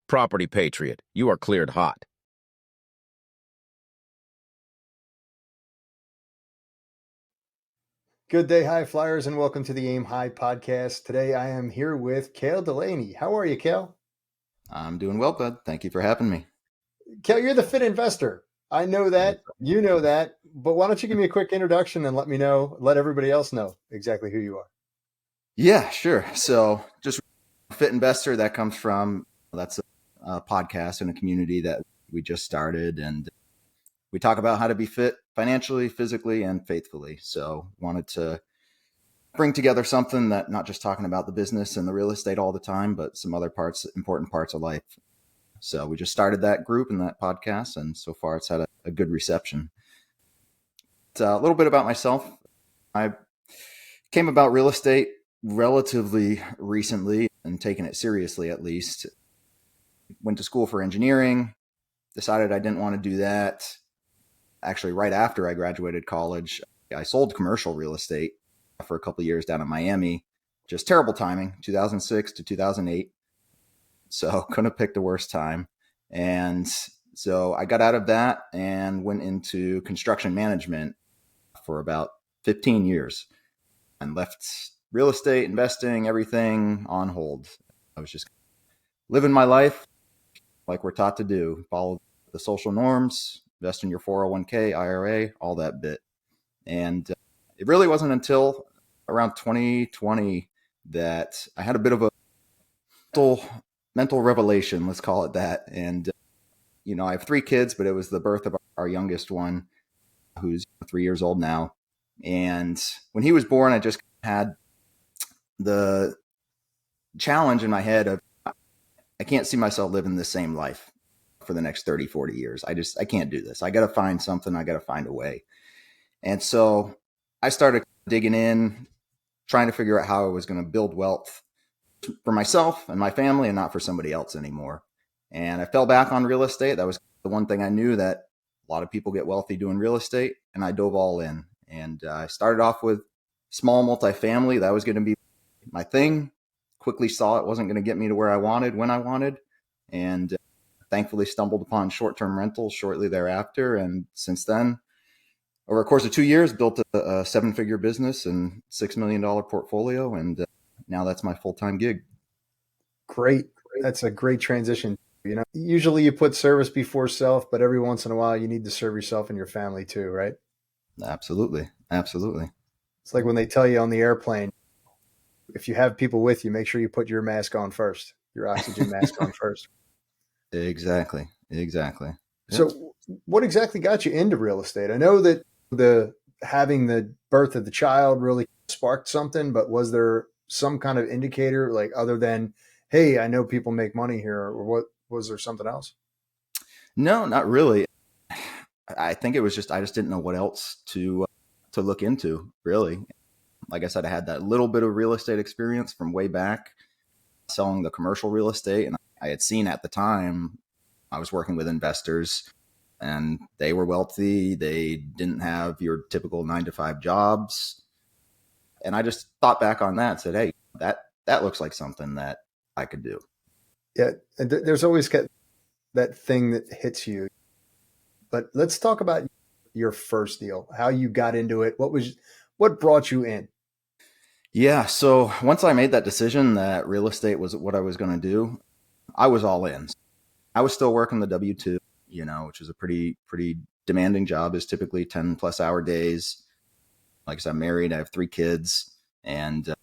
Property Patriot, you are cleared hot. Good day, high flyers, and welcome to the Aim High podcast. Today I am here with Cale Delaney. How are you, Cale? I'm doing well, bud. Thank you for having me. Cale, you're the fit investor. I know that. You know that. But why don't you give me a quick introduction and let everybody else know exactly who you are. Yeah, sure. So just fit investor, that's a podcast and a community that we just started. And we talk about how to be fit financially, physically, and faithfully. So wanted to bring together something that not just talking about the business and the real estate all the time, but some other important parts of life. So we just started that group and that podcast, and so far it's had a good reception. It's a little bit about myself. I came about real estate relatively recently and taking it seriously, at least. Went to school for engineering, decided I didn't want to do that. Actually, right after I graduated college, I sold commercial real estate for a couple of years down in Miami. Just terrible timing, 2006 to 2008. So couldn't have picked a worse time. And so I got out of that and went into construction management for about 15 years and left real estate, investing, everything on hold. I was just living my life like we're taught to do. Follow the social norms, invest in your 401k, IRA, all that bit. And it really wasn't until around 2020 that I had a bit of a mental revelation, let's call it that. And, I have 3 kids, but it was the birth of our youngest one, who's 3 years old now. And when he was born, I just had the challenge in my head of, I can't see myself living the same life for the next 30, 40 years. I can't do this. I got to find something. I got to find a way. And so I started digging in, trying to figure out how I was going to build wealth for myself and my family and not for somebody else anymore. And I fell back on real estate. That was the one thing I knew, that a lot of people get wealthy doing real estate, and I dove all in. And I started off with small multifamily. That was going to be my thing. Quickly saw it wasn't going to get me to where I wanted when I wanted. And thankfully stumbled upon short-term rentals shortly thereafter. And since then, over a course of 2 years, built a 7-figure business and $6 million portfolio. And now that's my full-time gig. Great. That's a great transition. Usually you put service before self, but every once in a while you need to serve yourself and your family too, right? Absolutely. Absolutely. It's like when they tell you on the airplane, if you have people with you, make sure you put your mask on first, your oxygen mask on first. Exactly. So what exactly got you into real estate? I know that having the birth of the child really sparked something, but was there some kind of indicator, like other than, hey, I know people make money here, or what? Was there something else? No, not really. I think it was just, I just didn't know what else to look into, really. Like I said, I had that little bit of real estate experience from way back selling the commercial real estate. And I had seen at the time, I was working with investors and they were wealthy. They didn't have your typical 9-to-5 jobs. And I just thought back on that and said, hey, that looks like something that I could do. Yeah. And there's always that thing that hits you. But let's talk about your first deal, how you got into it. What brought you in? Yeah. So once I made that decision that real estate was what I was going to do, I was all in. I was still working the W-2, which is a pretty demanding job. Is typically 10+ hour days. Like I said, I'm married. I have 3 kids, and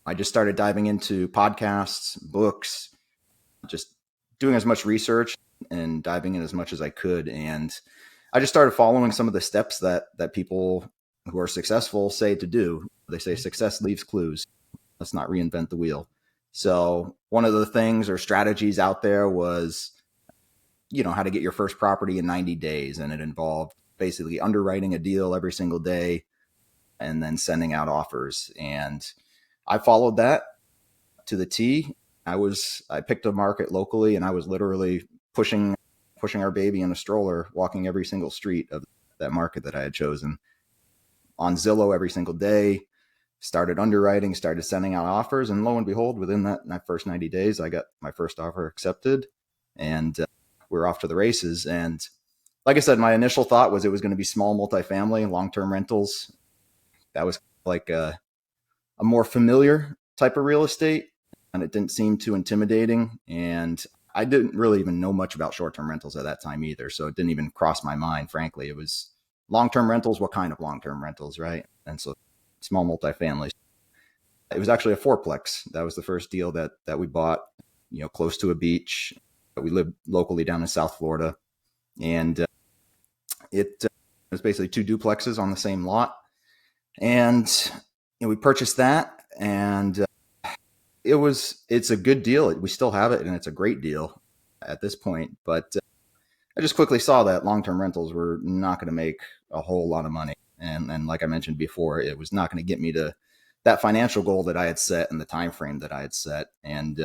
I just started diving into podcasts, books, just doing as much research and diving in as much as I could. And I just started following some of the steps that people who are successful say to do. They say success leaves clues. Let's not reinvent the wheel. So one of the things or strategies out there was, how to get your first property in 90 days. And it involved basically underwriting a deal every single day and then sending out offers. And I followed that to the T. I picked a market locally, and I was literally pushing our baby in a stroller, walking every single street of that market that I had chosen, on Zillow every single day, started underwriting, started sending out offers, and lo and behold, within that first 90 days, I got my first offer accepted, and we're off to the races. And like I said, my initial thought was it was going to be small multifamily and long-term rentals. That was like a more familiar type of real estate, and it didn't seem too intimidating. And I didn't really even know much about short-term rentals at that time either. So it didn't even cross my mind, frankly. It was long-term rentals. What kind of long-term rentals, right? And so small multifamilies. It was actually a fourplex. That was the first deal that we bought, close to a beach. We lived locally down in South Florida. And it was basically 2 duplexes on the same lot. And we purchased that, and it's a good deal. We still have it, and it's a great deal at this point. But I just quickly saw that long-term rentals were not going to make a whole lot of money. And like I mentioned before, it was not going to get me to that financial goal that I had set and the time frame that I had set. And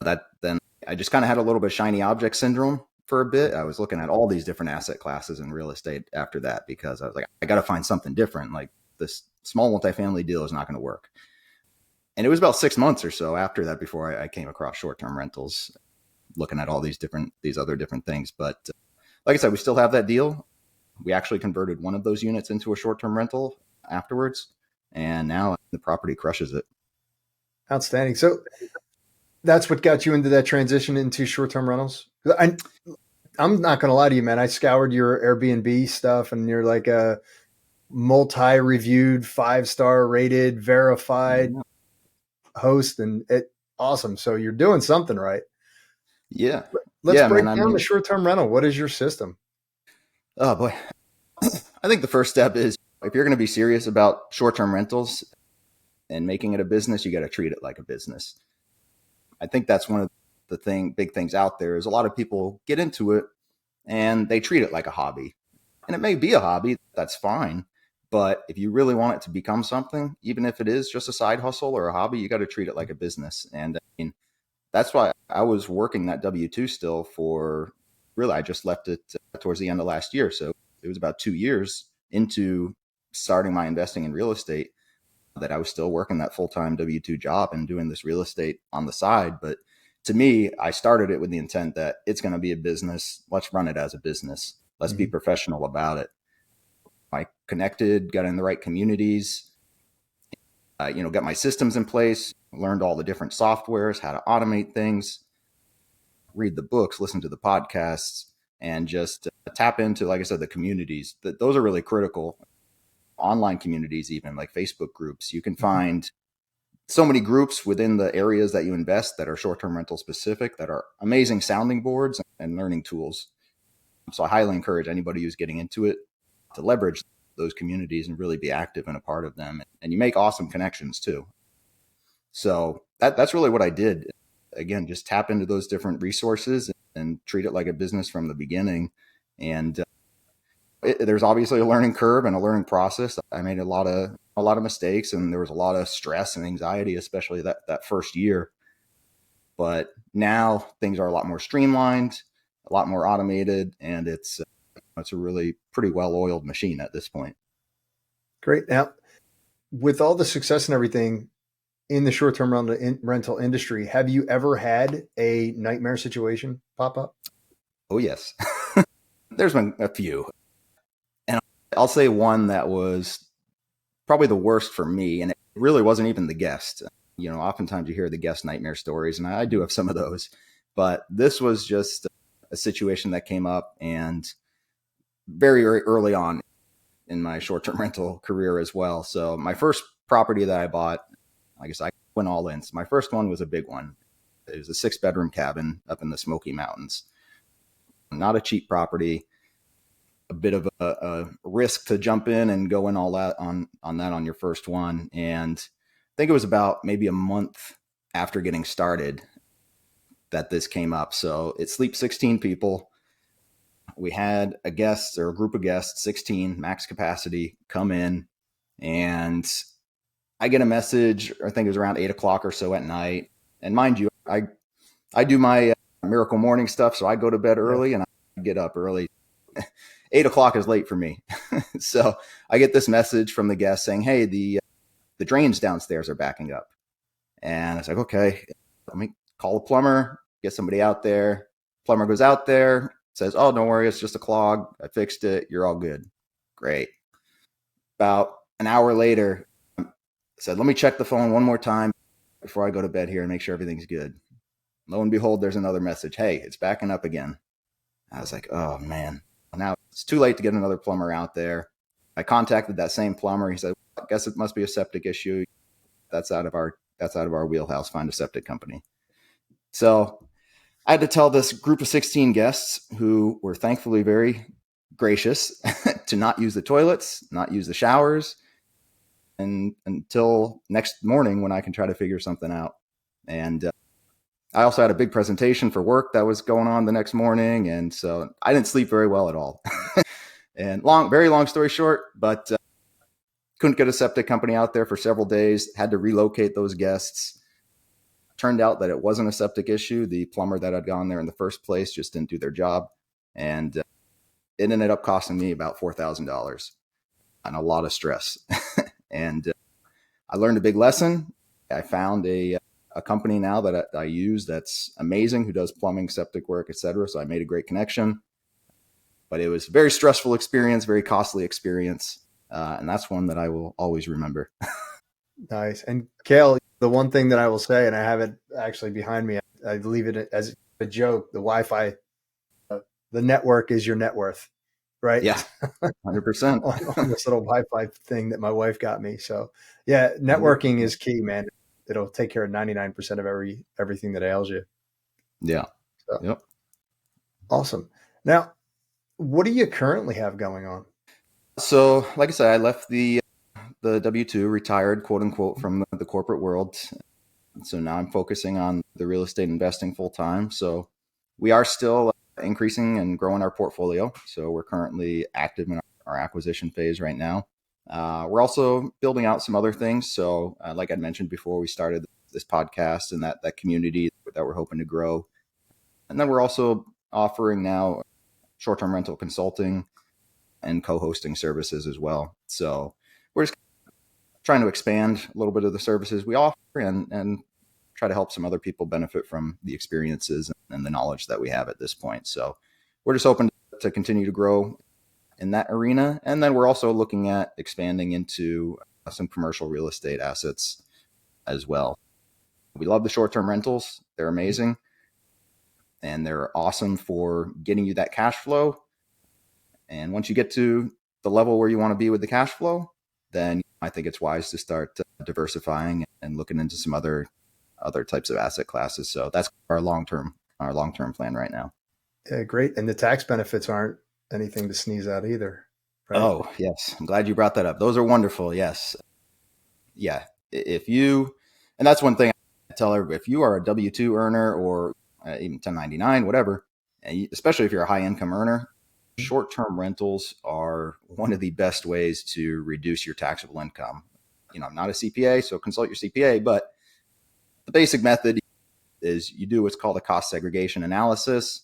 that then I just kind of had a little bit of shiny object syndrome for a bit. I was looking at all these different asset classes in real estate after that, because I was like, I got to find something different. Like, this small multifamily deal is not going to work. And it was about 6 months or so after that before I came across short-term rentals, looking at all these other different things. But like I said, we still have that deal. We actually converted one of those units into a short-term rental afterwards, and now the property crushes it. Outstanding. So that's what got you into that transition into short-term rentals? I'm not going to lie to you, man. I scoured your Airbnb stuff, and you're like a multi-reviewed, 5-star rated, verified host, and awesome. So you're doing something right. Yeah. Let's break down the short-term rental. What is your system? Oh boy. I think the first step is, if you're going to be serious about short-term rentals and making it a business, you got to treat it like a business. I think that's one of the big things out there is a lot of people get into it and they treat it like a hobby. And it may be a hobby, that's fine. But if you really want it to become something, even if it is just a side hustle or a hobby, you got to treat it like a business. And I mean, that's why I was working that W-2 still for, really, I just left it towards the end of last year. So it was about 2 years into starting my investing in real estate that I was still working that full-time W-2 job and doing this real estate on the side. But to me, I started it with the intent that it's going to be a business. Let's run it as a business. Let's be professional about it. I connected, got in the right communities, got my systems in place, learned all the different softwares, how to automate things, read the books, listen to the podcasts, and just tap into, like I said, the communities. Those are really critical. Online communities, even like Facebook groups. You can find so many groups within the areas that you invest that are short-term rental specific, that are amazing sounding boards and learning tools. So I highly encourage anybody who's getting into it to leverage those communities and really be active and a part of them. And you make awesome connections too. So that's really what I did. Again, just tap into those different resources and treat it like a business from the beginning. And there's obviously a learning curve and a learning process. I made a lot of mistakes, and there was a lot of stress and anxiety, especially that first year. But now things are a lot more streamlined, a lot more automated, and it's a really pretty well-oiled machine at this point. Great. Now, with all the success and everything in the short-term rental industry, have you ever had a nightmare situation pop up? Oh, yes. There's been a few. And I'll say one that was probably the worst for me, and it really wasn't even the guest. Oftentimes you hear the guest nightmare stories, and I do have some of those. But this was just a situation that came up, and very, very early on in my short-term rental career as well. So my first property that I bought, I guess I went all in. So my first one was a big one. It was a 6-bedroom cabin up in the Smoky Mountains. Not a cheap property, a bit of a risk to jump in and go in all that on your first one. And I think it was about maybe a month after getting started that this came up. So it sleeps 16 people. We had a guest or a group of guests, 16 max capacity, come in, and I get a message, I think it was around 8:00 or so at night. And mind you, I do my miracle morning stuff. So I go to bed early and I get up early. 8:00 is late for me. So I get this message from the guest saying, hey, the the drains downstairs are backing up. And it's like, okay, let me call a plumber, get somebody out there. Plumber goes out there, says, oh, don't worry, it's just a clog. I fixed it. You're all good. Great. About an hour later, I said, let me check the phone one more time before I go to bed here and make sure everything's good. Lo and behold, there's another message. Hey, it's backing up again. I was like, oh, man. Now it's too late to get another plumber out there. I contacted that same plumber. He said, I guess it must be a septic issue. That's out of our wheelhouse. Find a septic company. So I had to tell this group of 16 guests, who were thankfully very gracious, to not use the toilets, not use the showers, and until next morning when I can try to figure something out. And I also had a big presentation for work that was going on the next morning. And so I didn't sleep very well at all. And very long story short, but couldn't get a septic company out there for several days, had to relocate those guests. Turned out that it wasn't a septic issue. The plumber that had gone there in the first place just didn't do their job. And it ended up costing me about $4,000 and a lot of stress. And I learned a big lesson. I found a company now that I use that's amazing, who does plumbing, septic work, etc. So I made a great connection. But it was a very stressful experience, very costly experience. And that's one that I will always remember. Nice. And Cale, the one thing that I will say, and I have it actually behind me, I leave it as a joke, the Wi-Fi, the network is your net worth, right? Yeah, 100%. on this little Wi-Fi thing that my wife got me. So yeah, networking is key, man. It'll take care of 99% of everything that ails you. Yeah. So, yep. Awesome. Now, what do you currently have going on? So, like I said, I left the W-2, retired, quote unquote, from the corporate world. So now I'm focusing on the real estate investing full time. So we are still increasing and growing our portfolio. So we're currently active in our acquisition phase right now. We're also building out some other things. So like I mentioned before, we started this podcast and that community that we're hoping to grow. And then we're also offering now short-term rental consulting and co-hosting services as well. So we're just trying to expand a little bit of the services we offer and try to help some other people benefit from the experiences and the knowledge that we have at this point. So we're just hoping to continue to grow in that arena. And then we're also looking at expanding into some commercial real estate assets as well. We love the short-term rentals. They're amazing. And they're awesome for getting you that cash flow. And once you get to the level where you want to be with the cash flow, then I think it's wise to start diversifying and looking into some other types of asset classes. So that's our long-term plan right now. Yeah, great. And the tax benefits aren't anything to sneeze at either. Right? Oh, yes. I'm glad you brought that up. Those are wonderful. Yes. Yeah. And that's one thing I tell everybody, if you are a W-2 earner or even 1099, whatever, and especially if you're a high income earner, short-term rentals are one of the best ways to reduce your taxable income. I'm not a CPA, so consult your CPA, but the basic method is you do what's called a cost segregation analysis,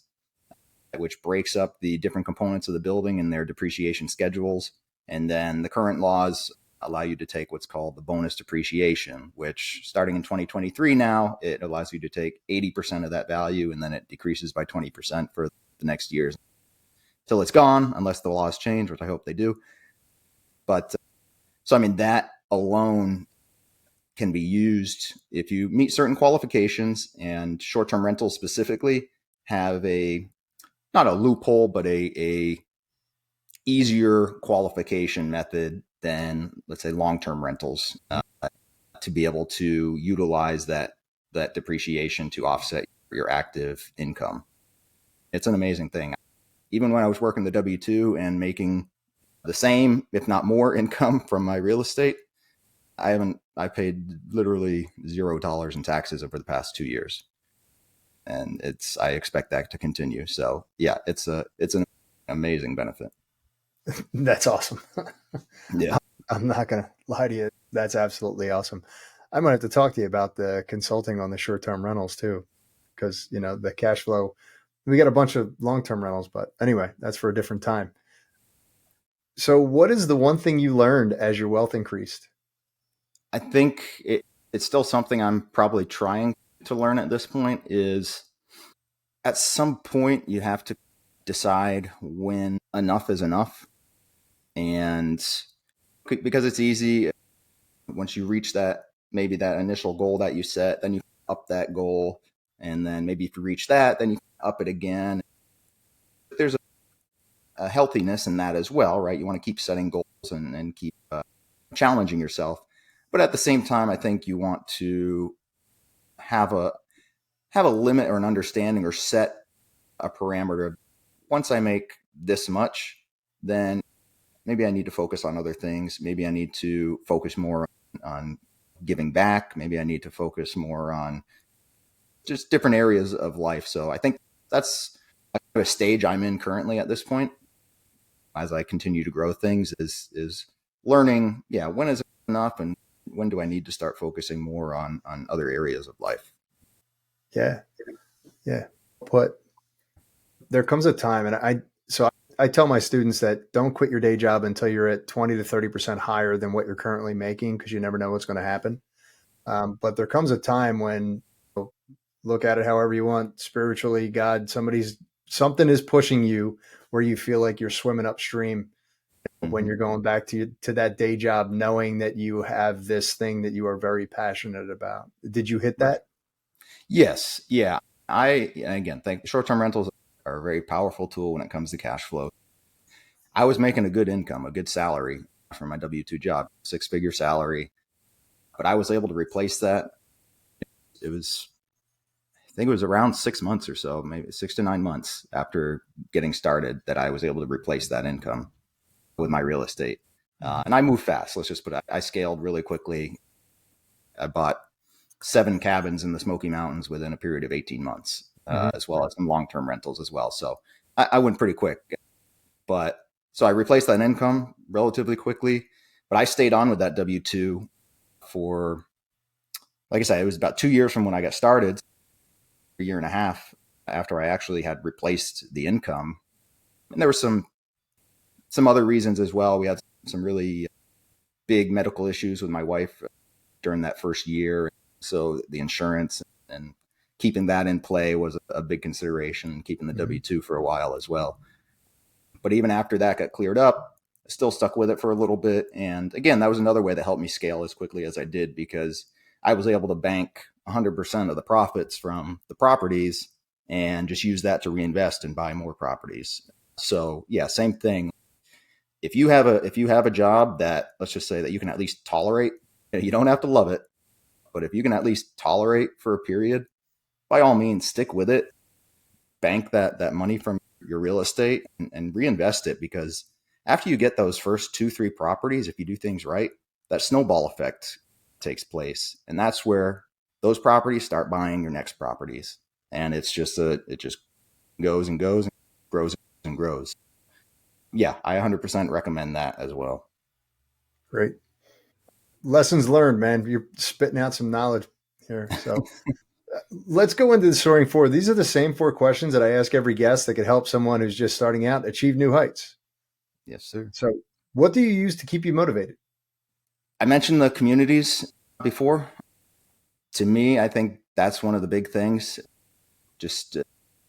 which breaks up the different components of the building and their depreciation schedules. And then the current laws allow you to take what's called the bonus depreciation, which starting in 2023 now, it allows you to take 80% of that value, and then it decreases by 20% for the next years till it's gone, unless the laws change, which I hope they do. But so, that alone can be used if you meet certain qualifications, and short-term rentals specifically have not a loophole, but a easier qualification method than, let's say, long-term rentals to be able to utilize that depreciation to offset your active income. It's an amazing thing. Even when I was working the W-2 and making the same, if not more, income from my real estate, I paid literally $0 in taxes over the past 2 years. And I expect that to continue. So yeah, it's an amazing benefit. That's awesome. Yeah. I'm not going to lie to you. That's absolutely awesome. I'm going to have to talk to you about the consulting on the short-term rentals too, because, the cash flow, we got a bunch of long-term rentals, but anyway, that's for a different time. So what is the one thing you learned as your wealth increased? I think it's still something I'm probably trying to learn at this point. Is at some point you have to decide when enough is enough. And because it's easy, once you reach that, maybe that initial goal that you set, then you up that goal. And then maybe if you reach that, then you up it again. There's a healthiness in that as well, right? You want to keep setting goals and keep challenging yourself. But at the same time, I think you want to have a limit or an understanding or set a parameter. Once I make this much, then maybe I need to focus on other things. Maybe I need to focus more on giving back. Maybe I need to focus more on just different areas of life. So I think that's a stage I'm in currently at this point, as I continue to grow things, is learning, when is it enough and when do I need to start focusing more on other areas of life? Yeah. But there comes a time, and I tell my students that don't quit your day job until you're at 20 to 30% higher than what you're currently making, because you never know what's going to happen. But there comes a time when, look at it however you want, spiritually, God, something is pushing you where you feel like you're swimming upstream when you're going back to that day job, knowing that you have this thing that you are very passionate about. Did you hit that? Yes. Yeah. I, again, think short-term rentals are a very powerful tool when it comes to cash flow. I was making a good income, a good salary for my W-2 job, 6-figure salary, but I was able to replace that. I think it was around 6 months or so, maybe 6 to 9 months after getting started, that I was able to replace that income with my real estate. And I moved fast. Let's just put it, I scaled really quickly. I bought 7 cabins in the Smoky Mountains within a period of 18 months, as well as some long-term rentals as well. So I went pretty quick, but so I replaced that income relatively quickly, but I stayed on with that W-2 for, like I said, it was about 2 years from when I got started, a year and a half after I actually had replaced the income. And there were some other reasons as well. We had some really big medical issues with my wife during that first year. So the insurance and keeping that in play was a big consideration, keeping the W-2 for a while as well. But even after that got cleared up, I still stuck with it for a little bit. And again, that was another way that helped me scale as quickly as I did, because I was able to bank 100% of the profits from the properties and just use that to reinvest and buy more properties. So yeah, same thing. If you have a job that, let's just say, that you can at least tolerate, you don't have to love it, but if you can at least tolerate for a period, by all means, stick with it. Bank that money from your real estate and reinvest it, because after you get those first 2-3 properties, if you do things right, that snowball effect takes place. And that's where those properties start buying your next properties. And it just goes and goes and grows and grows. Yeah, I 100% recommend that as well. Great. Lessons learned, man. You're spitting out some knowledge here. So let's go into the soaring 4. These are the same 4 questions that I ask every guest that could help someone who's just starting out achieve new heights. Yes, sir. So what do you use to keep you motivated? I mentioned the communities before. To me, I think that's one of the big things. Just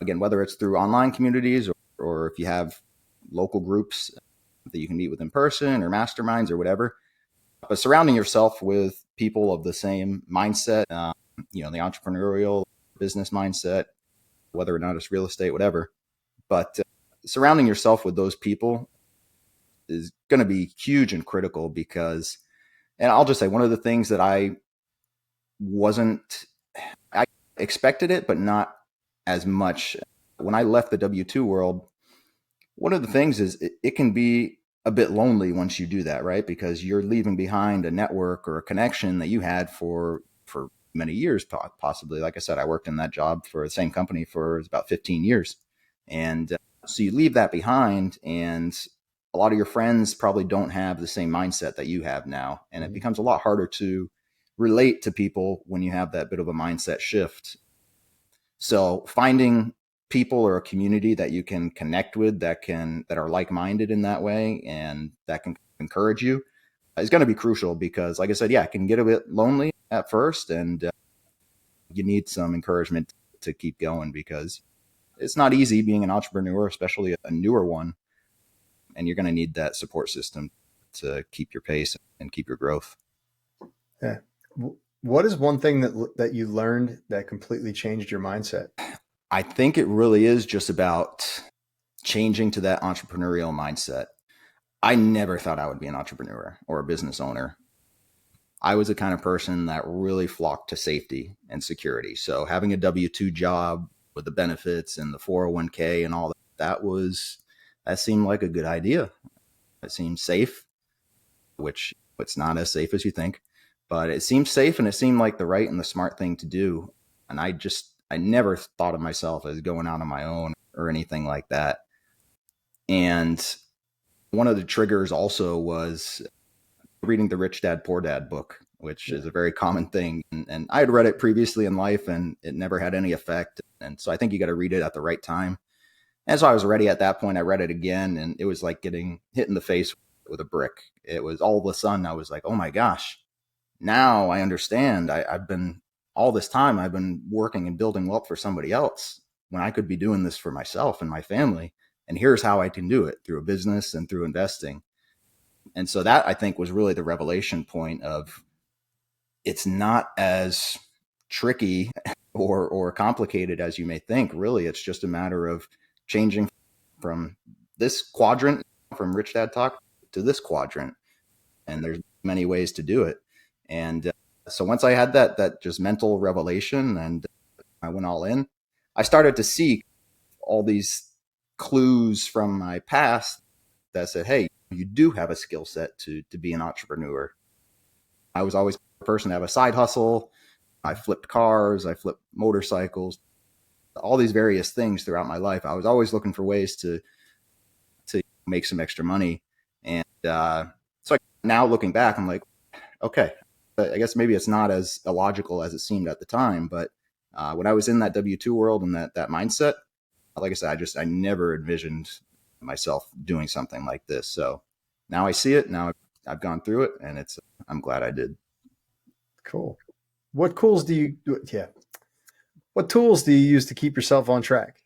again, whether it's through online communities or if you have local groups that you can meet with in person or masterminds or whatever, but surrounding yourself with people of the same mindset, the entrepreneurial business mindset, whether or not it's real estate, whatever, but surrounding yourself with those people is going to be huge and critical, because, and I'll just say, one of the things that I expected it, but not as much. When I left the W-2 world, one of the things is it can be a bit lonely once you do that, right? Because you're leaving behind a network or a connection that you had for many years, possibly. Like I said, I worked in that job for the same company for about 15 years. And so you leave that behind, and a lot of your friends probably don't have the same mindset that you have now. And it becomes a lot harder to relate to people when you have that bit of a mindset shift. So finding people or a community that you can connect with that are like-minded in that way and that can encourage you, is going to be crucial because, like I said, yeah, it can get a bit lonely at first, and you need some encouragement to keep going because it's not easy being an entrepreneur, especially a newer one. And you're going to need that support system to keep your pace and keep your growth. Yeah. What is one thing that you learned that completely changed your mindset? I think it really is just about changing to that entrepreneurial mindset. I never thought I would be an entrepreneur or a business owner. I was the kind of person that really flocked to safety and security. So having a W-2 job with the benefits and the 401k and all that seemed like a good idea. It seemed safe, which it's not as safe as you think, but it seemed safe and it seemed like the right and the smart thing to do. And I never thought of myself as going out on my own or anything like that. And one of the triggers also was reading the Rich Dad, Poor Dad book, which is a very common thing. And I had read it previously in life and it never had any effect. And so I think you got to read it at the right time. And so I was ready at that point. I read it again and it was like getting hit in the face with a brick. It was all of a sudden I was like, oh my gosh, now I understand. I've been all this time, I've been working and building wealth for somebody else when I could be doing this for myself and my family. And here's how I can do it through a business and through investing. And so that I think was really the revelation point of it's not as tricky or complicated as you may think. Really, it's just a matter of changing from this quadrant, from Rich Dad Talk, to this quadrant. And there's many ways to do it. And so once I had that just mental revelation and I went all in, I started to see all these clues from my past that said, hey, you do have a skill set to be an entrepreneur. I was always a person to have a side hustle. I flipped cars, I flipped motorcycles, all these various things throughout my life. I was always looking for ways to make some extra money. And so now looking back, I'm like, okay, I guess maybe it's not as illogical as it seemed at the time. But when I was in that W-2 world and that mindset, like I said, I never envisioned myself doing something like this. So now I see it. Now I've gone through it, and I'm glad I did. Cool. What tools do you use to keep yourself on track?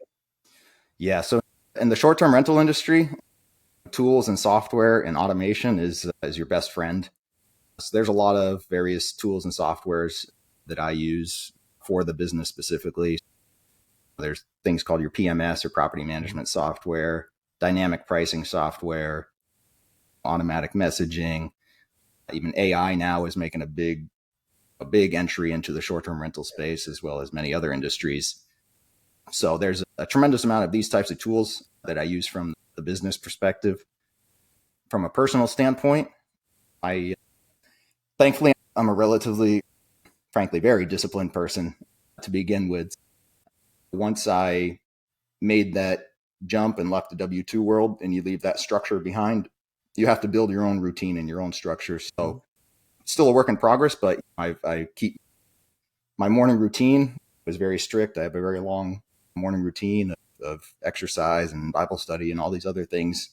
Yeah. So in the short-term rental industry, tools and software and automation is your best friend. So there's a lot of various tools and softwares that I use for the business specifically. There's things called your PMS or property management software, dynamic pricing software, automatic messaging. Even AI now is making a big entry into the short-term rental space as well as many other industries. So there's a tremendous amount of these types of tools that I use from the business perspective. From a personal standpoint, thankfully, I'm a relatively, frankly, very disciplined person to begin with. Once I made that jump and left the W-2 world and you leave that structure behind, you have to build your own routine and your own structure. So still a work in progress, but I keep my morning routine is very strict. I have a very long morning routine of exercise and Bible study and all these other things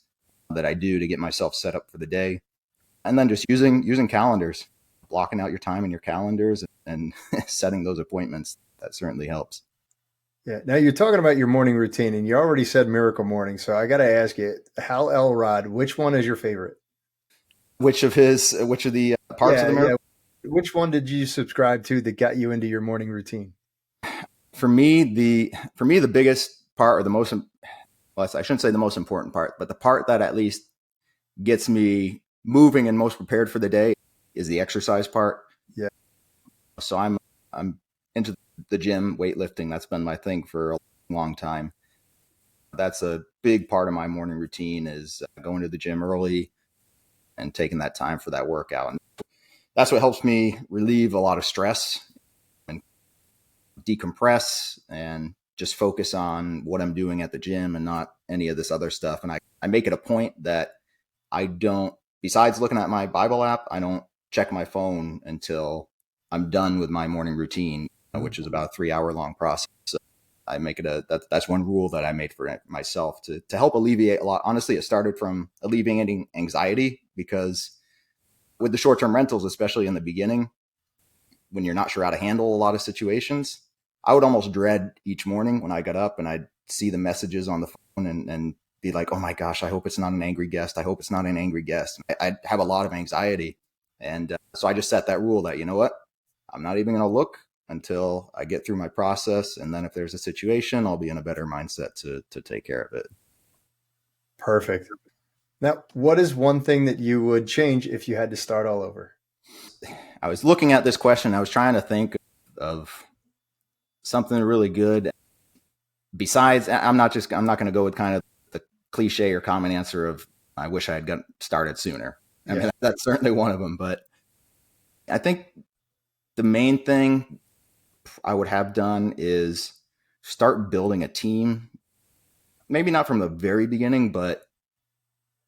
that I do to get myself set up for the day. And then just using calendars, blocking out your time in your calendars and setting those appointments. That certainly helps. Yeah. Now you're talking about your morning routine and you already said Miracle Morning. So I got to ask you, Hal Elrod, which one is your favorite? Which of the parts of the Miracle? Yeah. Which one did you subscribe to that got you into your morning routine? For me, the biggest part, or the most, well, I shouldn't say the most important part, but the part that at least gets me moving and most prepared for the day is the exercise part. Yeah. So I'm into the gym, weightlifting. That's been my thing for a long time. That's a big part of my morning routine is going to the gym early and taking that time for that workout. And that's what helps me relieve a lot of stress and decompress and just focus on what I'm doing at the gym and not any of this other stuff. And I make it a point that I don't, besides looking at my Bible app, I don't check my phone until I'm done with my morning routine, which is about a 3-hour long process. So I make it that's one rule that I made for myself to help alleviate a lot. Honestly, it started from alleviating anxiety because with the short-term rentals, especially in the beginning, when you're not sure how to handle a lot of situations, I would almost dread each morning when I got up and I'd see the messages on the phone and be like, oh my gosh, I hope it's not an angry guest. I hope it's not an angry guest. I'd have a lot of anxiety. And so I just set that rule that, you know what, I'm not even going to look until I get through my process. And then if there's a situation, I'll be in a better mindset to take care of it. Perfect. Now, what is one thing that you would change if you had to start all over? I was looking at this question. I was trying to think of something really good. Besides, I'm not going to go with kind of the cliche or common answer of, I wish I had gotten started sooner. I mean, that's certainly one of them. But I think the main thing I would have done is start building a team. Maybe not from the very beginning, but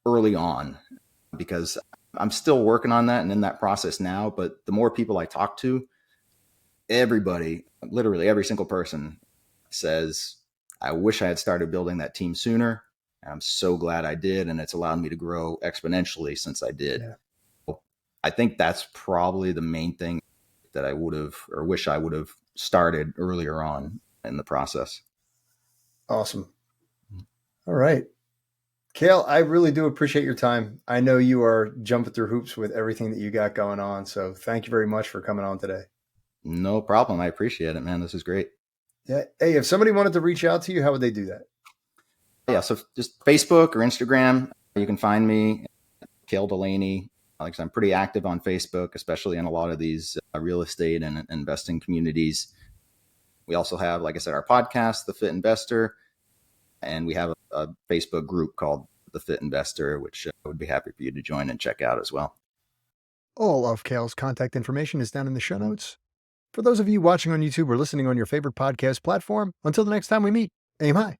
early on, because I'm still working on that and in that process now. But the more people I talk to, everybody, literally every single person says, I wish I had started building that team sooner. And I'm so glad I did. And it's allowed me to grow exponentially since I did. Yeah. I think that's probably the main thing that I would have, or wish I would have started earlier on in the process. Awesome. All right. Cale, I really do appreciate your time. I know you are jumping through hoops with everything that you got going on. So thank you very much for coming on today. No problem. I appreciate it, man. This is great. Yeah. Hey, if somebody wanted to reach out to you, how would they do that? Yeah. So just Facebook or Instagram, you can find me, Cale Delaney. Like I said, I'm pretty active on Facebook, especially in a lot of these real estate and investing communities. We also have, like I said, our podcast, The Fit Investor, and we have a Facebook group called The Fit Investor, which I would be happy for you to join and check out as well. All of Cale's contact information is down in the show notes. For those of you watching on YouTube or listening on your favorite podcast platform, until the next time we meet, aim high.